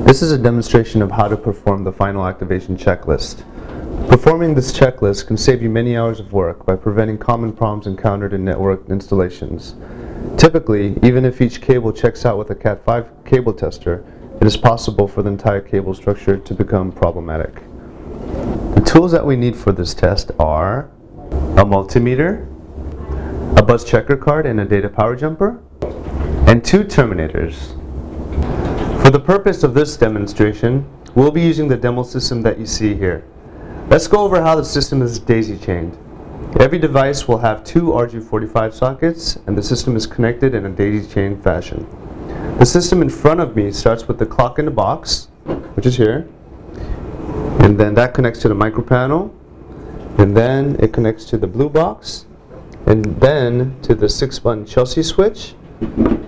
This is a demonstration of how to perform the final activation checklist. Performing this checklist can save you many hours of work by preventing common problems encountered in network installations. Typically, even if each cable checks out with a Cat5 cable tester, it is possible for the entire cable structure to become problematic. The tools that we need for this test are a multimeter, a bus checker card and a data power jumper, and 2 terminators. For the purpose of this demonstration, we'll be using the demo system that you see here. Let's go over how the system is daisy-chained. Every device will have 2 RJ45 sockets, and the system is connected in a daisy-chained fashion. The system in front of me starts with the clock in the box, which is here, and then that connects to the micro panel, and then it connects to the blue box, and then to the 6-button Chelsea switch,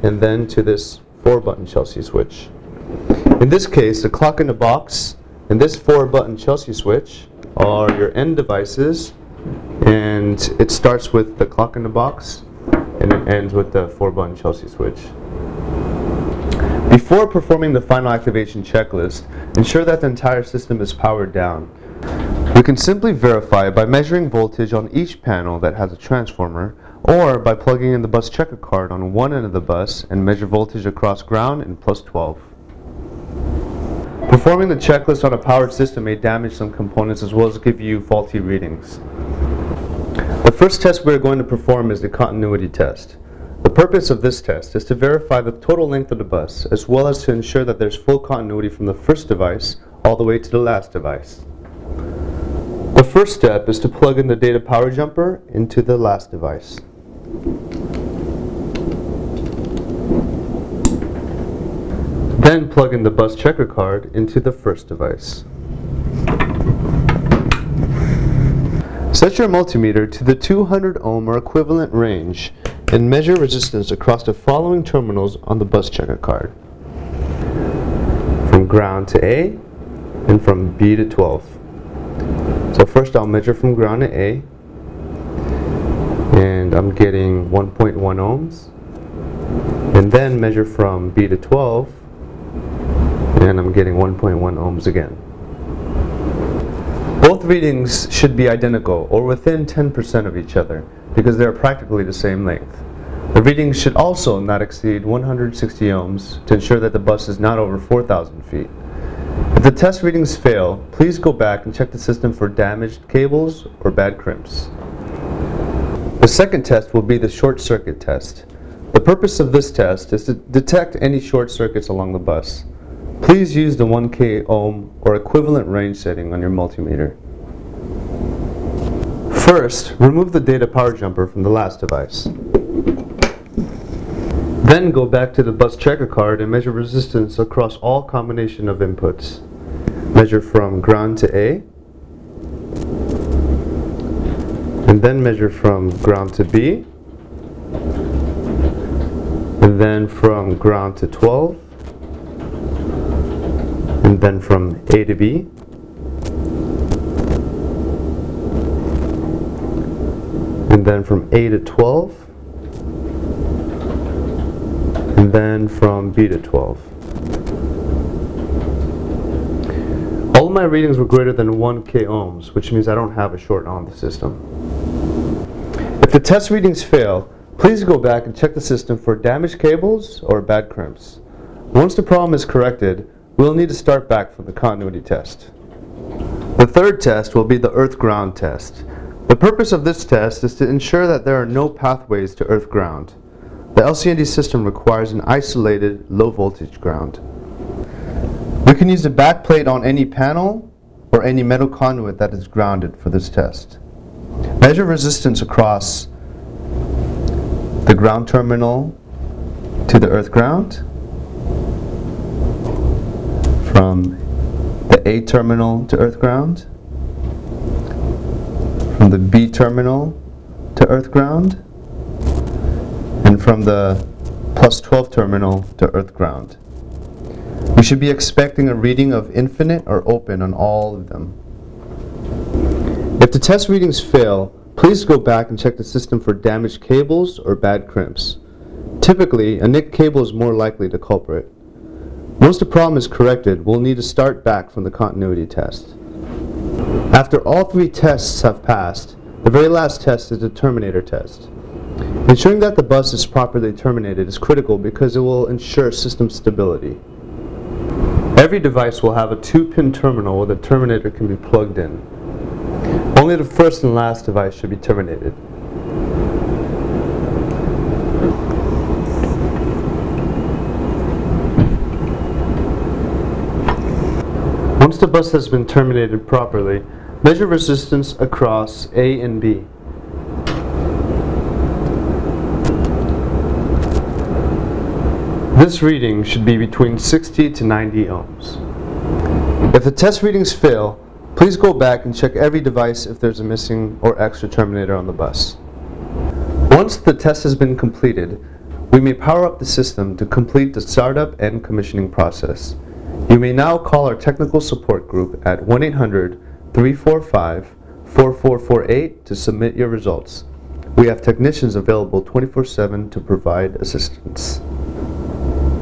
and then to this 4-button Chelsea switch. In this case, the clock in the box and this 4-button Chelsea switch are your end devices, and it starts with the clock in the box and it ends with the 4-button Chelsea switch. Before performing the final activation checklist, ensure that the entire system is powered down. We can simply verify by measuring voltage on each panel that has a transformer, or by plugging in the bus checker card on one end of the bus and measure voltage across ground and plus 12. Performing the checklist on a powered system may damage some components as well as give you faulty readings. The first test we are going to perform is the continuity test. The purpose of this test is to verify the total length of the bus, as well as to ensure that there's full continuity from the first device all the way to the last device. The first step is to plug in the data power jumper into the last device. Then plug in the bus checker card into the first device. Set your multimeter to the 200 ohm or equivalent range and measure resistance across the following terminals on the bus checker card. From ground to A and from B to 12. So first I'll measure from ground to A, and I'm getting 1.1 ohms, and then measure from B to 12, and I'm getting 1.1 ohms again. Both readings should be identical or within 10% of each other because they are practically the same length. The readings should also not exceed 160 ohms to ensure that the bus is not over 4,000 feet. If the test readings fail, please go back and check the system for damaged cables or bad crimps. The second test will be the short circuit test. The purpose of this test is to detect any short circuits along the bus. Please use the 1K ohm or equivalent range setting on your multimeter. First, remove the data power jumper from the last device. Then go back to the bus checker card and measure resistance across all combination of inputs. Measure from ground to A, and then measure from ground to B, and then from ground to 12, and then from A to B, and then from A to 12, and then from B to 12. All of my readings were greater than 1K ohms, which means I don't have a short on the system. If the test readings fail, please go back and check the system for damaged cables or bad crimps. Once the problem is corrected, we'll need to start back from the continuity test. The third test will be the earth ground test. The purpose of this test is to ensure that there are no pathways to earth ground. The LCND system requires an isolated low voltage ground. We can use the back plate on any panel or any metal conduit that is grounded for this test. Measure resistance across the ground terminal to the earth ground, from the A terminal to earth ground, from the B terminal to earth ground, and from the plus 12 terminal to earth ground. We should be expecting a reading of infinite or open on all of them. If the test readings fail, please go back and check the system for damaged cables or bad crimps. Typically, a nicked cable is more likely the culprit. Once the problem is corrected, we'll need to start back from the continuity test. After all 3 tests have passed, the very last test is the Terminator test. Ensuring that the bus is properly terminated is critical because it will ensure system stability. Every device will have a 2-pin terminal where the terminator can be plugged in. Only the first and last device should be terminated. Once the bus has been terminated properly, measure resistance across A and B. This reading should be between 60 to 90 ohms. If the test readings fail, please go back and check every device if there's a missing or extra terminator on the bus. Once the test has been completed, we may power up the system to complete the startup and commissioning process. You may now call our technical support group at 1-800-345-4448 to submit your results. We have technicians available 24/7 to provide assistance.